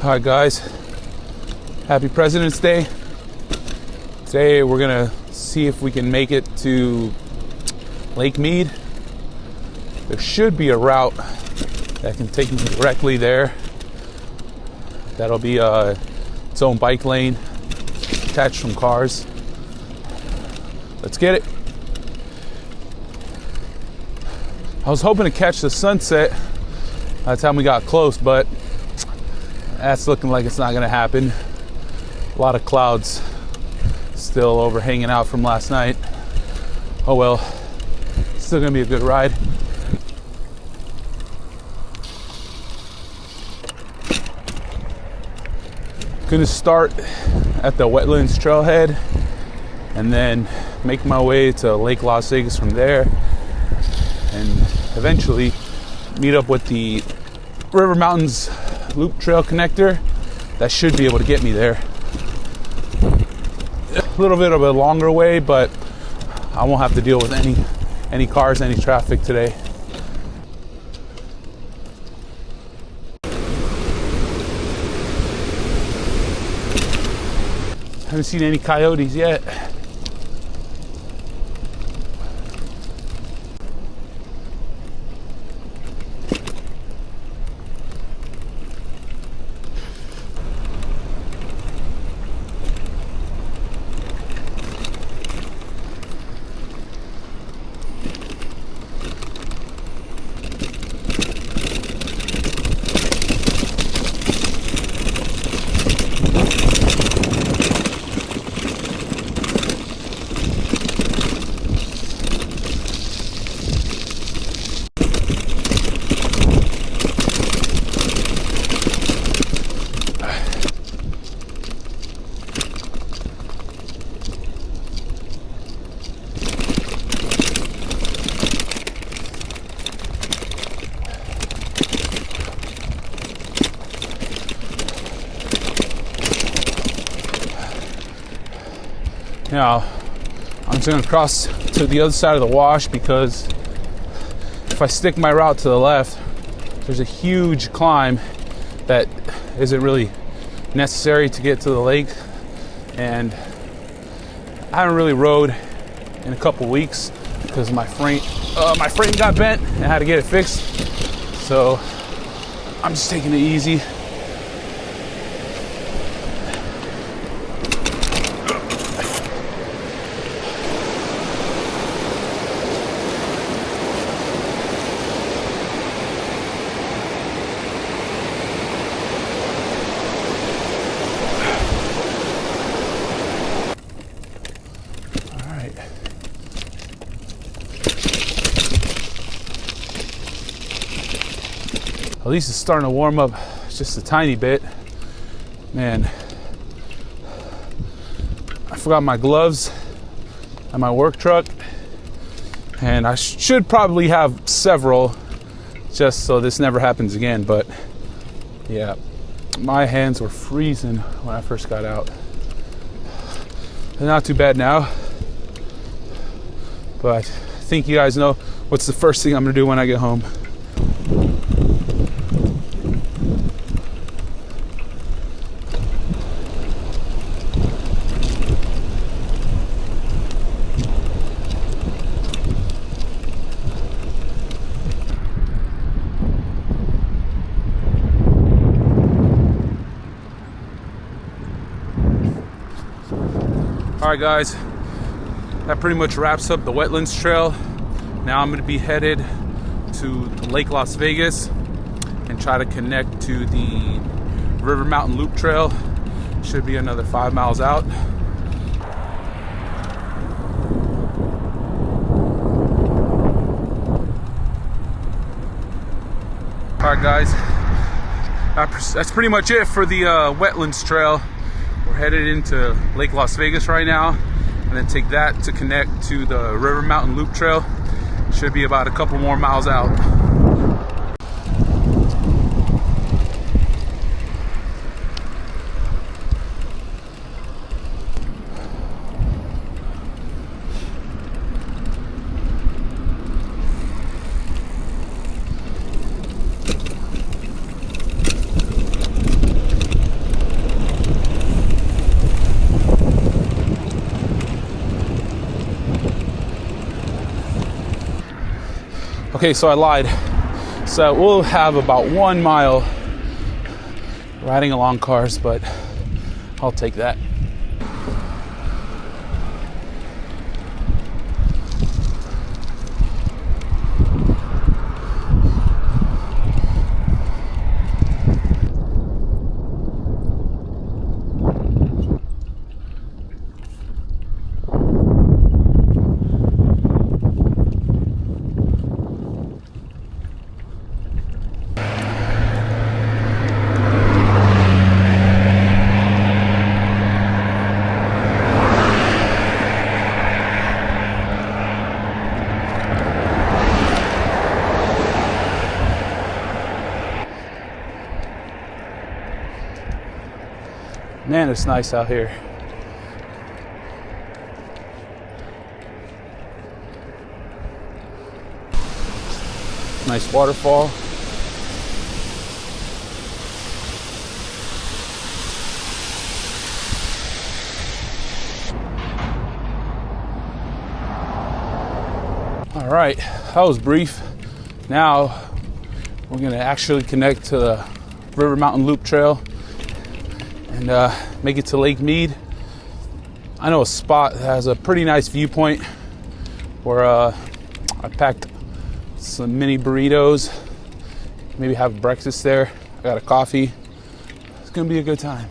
All right, guys. Happy President's Day. Today we're gonna see if we can make it to Lake Mead. There should be a route that can take me directly there. That'll be its own bike lane, detached from cars. Let's get it. I was hoping to catch the sunset by the time we got close, but that's looking like it's not gonna happen. A lot of clouds still overhanging out from last night. Oh well, still gonna be a good ride. Gonna start at the wetlands trailhead and then make my way to Lake Las Vegas from there, and eventually meet up with the River Mountains Loop Trail connector. That should be able to get me there. A little bit of a longer way, but I won't have to deal with any cars, any traffic today. Haven't seen any coyotes yet. Now, I'm just gonna cross to the other side of the wash, because if I stick my route to the left, there's a huge climb that isn't really necessary to get to the lake, and I haven't really rode in a couple weeks because my frame got bent and I had to get it fixed. So I'm just taking it easy. At least it's starting to warm up just a tiny bit. Man, I forgot my gloves at my work truck, and I should probably have several just so this never happens again. But yeah, my hands were freezing when I first got out. They're not too bad now, but I think you guys know what's the first thing I'm gonna do when I get home. All right, guys, that pretty much wraps up the wetlands trail. Now I'm going to be headed to Lake Las Vegas and try to connect to the River Mountain Loop Trail. Should be another 5 miles out. All right, guys, that's pretty much it for the wetlands trail. We're headed into Lake Las Vegas right now, and then take that to connect to the River Mountain Loop Trail. Should be about a couple more miles out. Okay, so I lied. So we'll have about 1 mile riding along cars, but I'll take that. Man, it's nice out here. Nice waterfall. All right, that was brief. Now we're gonna actually connect to the River Mountain Loop Trail and make it to Lake Mead. I know a spot that has a pretty nice viewpoint where I packed some mini burritos, maybe have breakfast there. I got a coffee. It's gonna be a good time.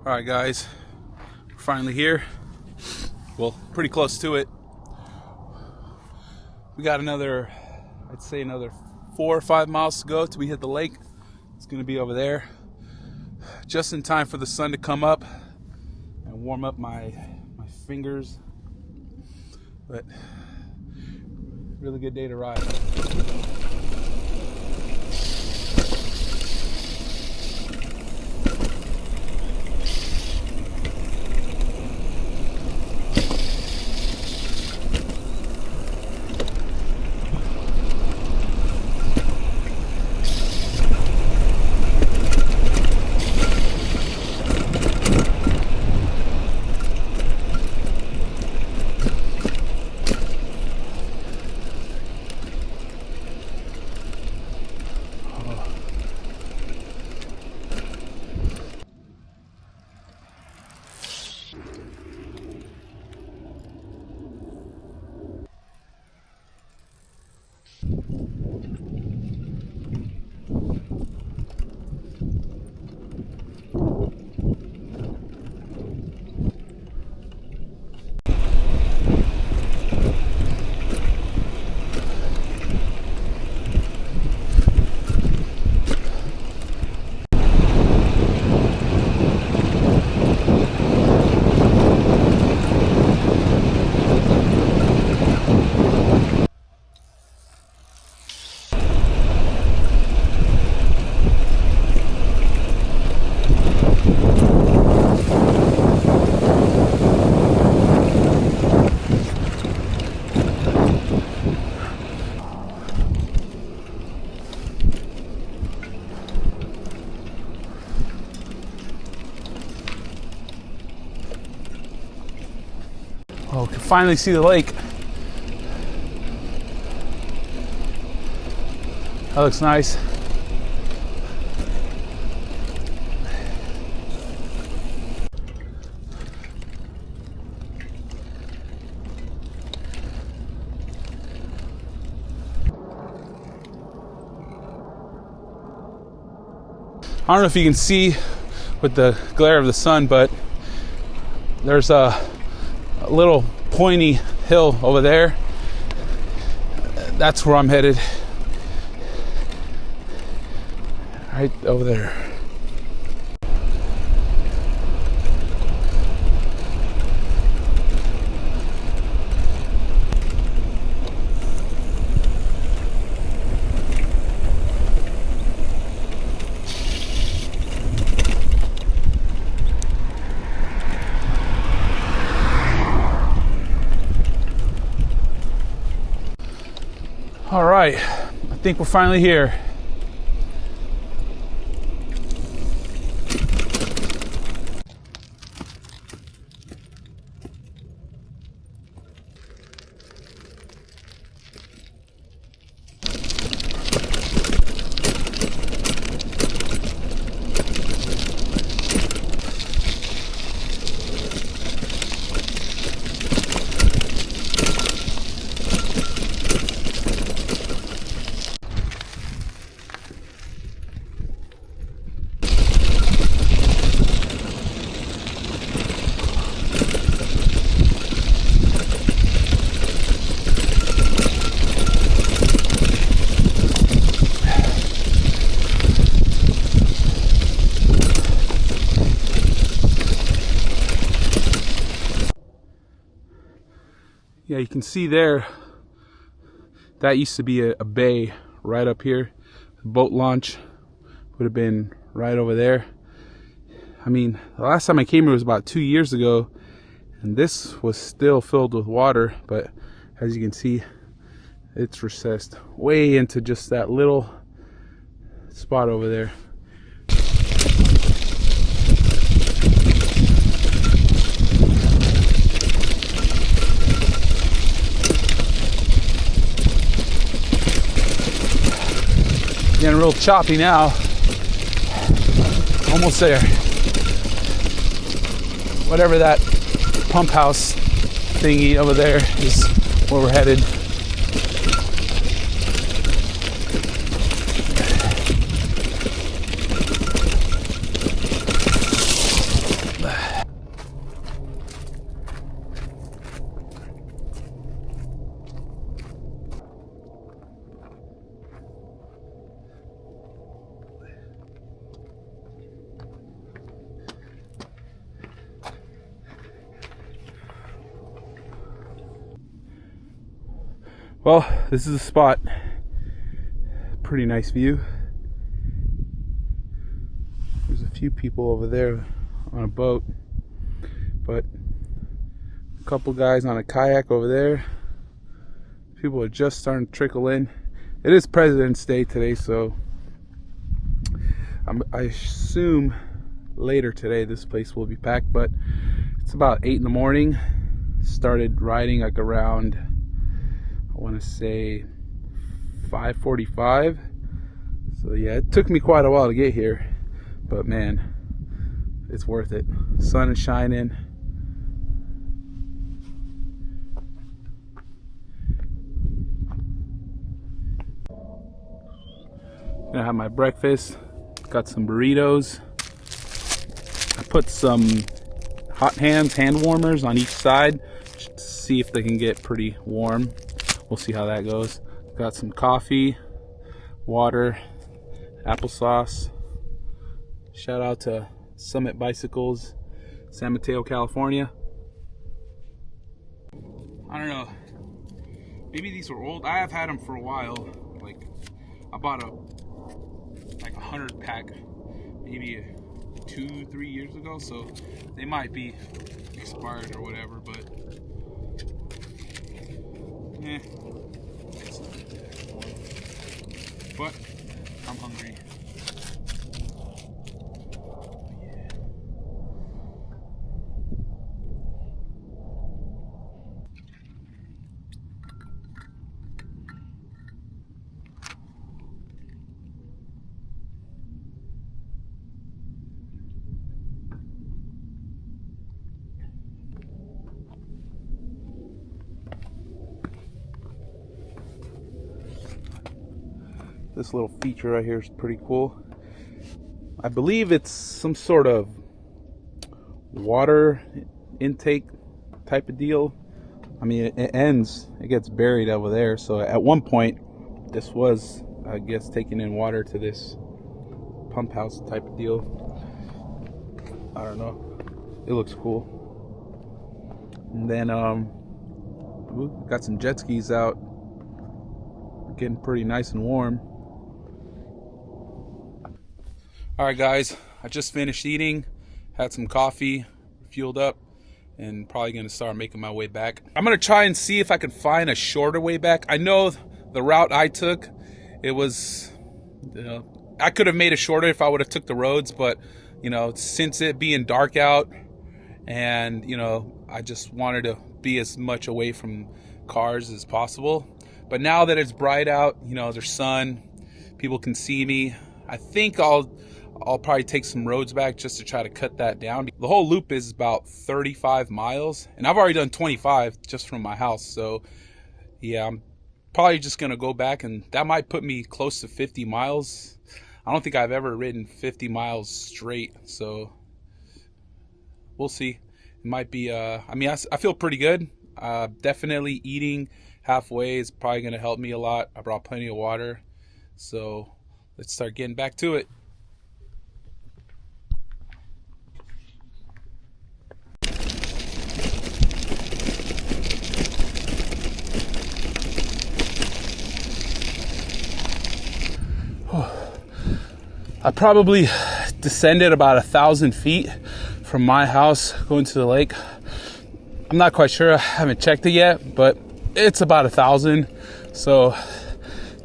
All right, guys, we're finally here. Well, pretty close to it. We got another, I'd say another 4 or 5 miles to go till we hit the lake. It's gonna be over there. Just in time for the sun to come up and warm up my fingers. But really good day to ride. Oh, we can finally see the lake. That looks nice. I don't know if you can see with the glare of the sun, but there's a little pointy hill over there. That's where I'm headed. Right over there. All right, I think we're finally here. Yeah, you can see there, that used to be a bay right up here. The boat launch would have been right over there. I mean, the last time I came here was about 2 years ago, and this was still filled with water, but as you can see, it's recessed way into just that little spot over there. Getting real choppy now. Almost there. Whatever that pump house thingy over there is where we're headed. Well, this is a spot. Pretty nice view. There's a few people over there on a boat, but a couple guys on a kayak over there. People are just starting to trickle in. It is President's Day today, so I assume later today this place will be packed, but it's about 8 in the morning. Started riding like around, I want to say 5:45. So yeah, it took me quite a while to get here, but man, it's worth it. Sun is shining. Gonna have my breakfast. Got some burritos. I put some hot hand warmers on each side just to see if they can get pretty warm. We'll see how that goes. Got some coffee, water, applesauce. Shout out to Summit Bicycles, San Mateo, California. I don't know. Maybe these were old. I have had them for a while. Like, I bought a 100 pack maybe 2-3 years ago, so they might be expired or whatever, but but I'm hungry. This little feature right here is pretty cool. I believe it's some sort of water intake type of deal. I mean, it gets buried over there. So at one point, this was, I guess, taking in water to this pump house type of deal. I don't know. It looks cool. And then, got some jet skis out. Getting pretty nice and warm. Alright guys, I just finished eating, had some coffee, fueled up, and probably going to start making my way back. I'm going to try and see if I can find a shorter way back. I know the route I took, it was, I could have made it shorter if I would have took the roads, but, since it being dark out, and, I just wanted to be as much away from cars as possible. But now that it's bright out, there's sun, people can see me. I think I'll probably take some roads back just to try to cut that down. The whole loop is about 35 miles, and I've already done 25 just from my house. So yeah, I'm probably just gonna go back, and that might put me close to 50 miles. I don't think I've ever ridden 50 miles straight, so we'll see. It might be, I mean, I feel pretty good. Definitely eating halfway is probably gonna help me a lot. I brought plenty of water, so let's start getting back to it. I probably descended about 1,000 feet from my house going to the lake. I'm not quite sure. I haven't checked it yet, but it's about 1,000. So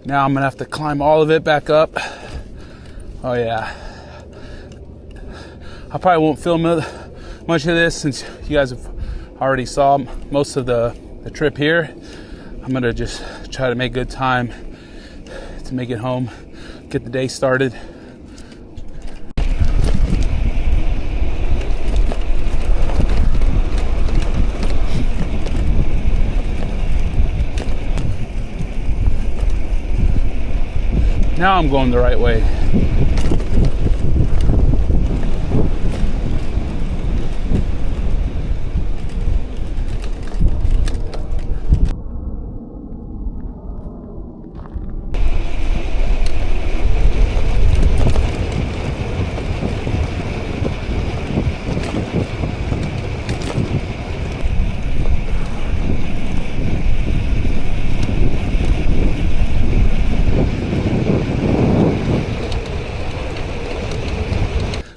now I'm gonna have to climb all of it back up. Oh yeah. I probably won't film much of this since you guys have already saw most of the trip here. I'm gonna just try to make good time to make it home, get the day started. Now I'm going the right way.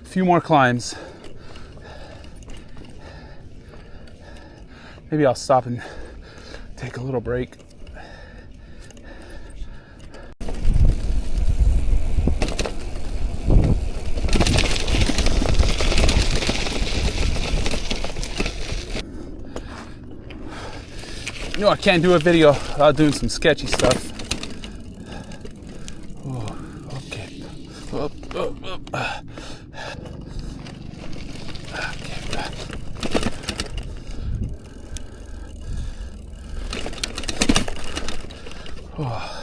Few more climbs. Maybe I'll stop and take a little break. I can't do a video without doing some sketchy stuff. Oh, okay. Up. Oh.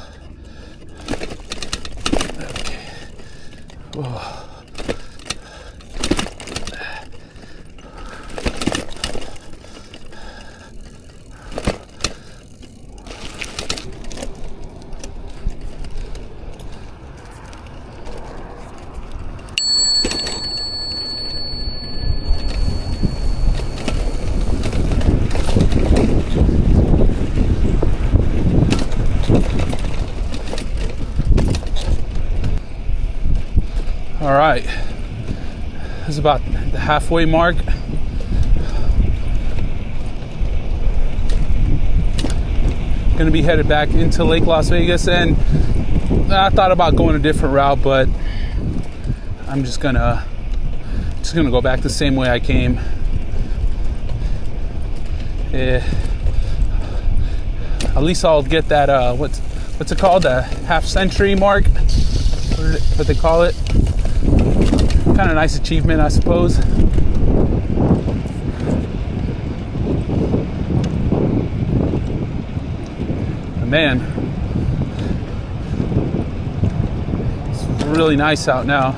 Okay. Oh. All right, this is about the halfway mark. Gonna be headed back into Lake Las Vegas, and I thought about going a different route, but I'm just gonna go back the same way I came. At least I'll get that what's it called, the half century mark, what they call it. Kind of nice achievement, I suppose. But man, really nice out now.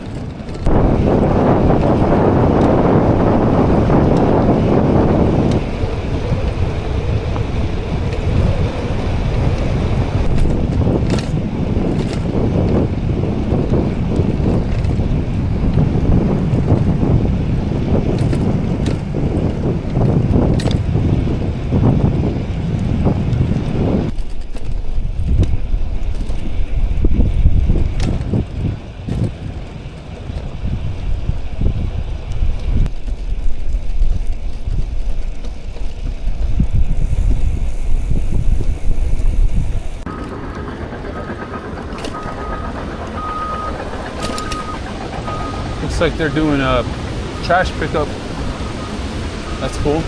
Looks like they're doing a trash pickup. That's cool.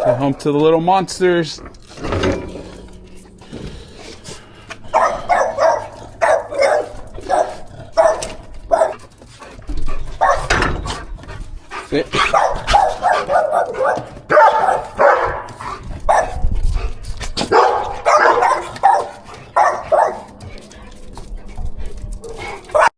Get home to the little monsters. Sit.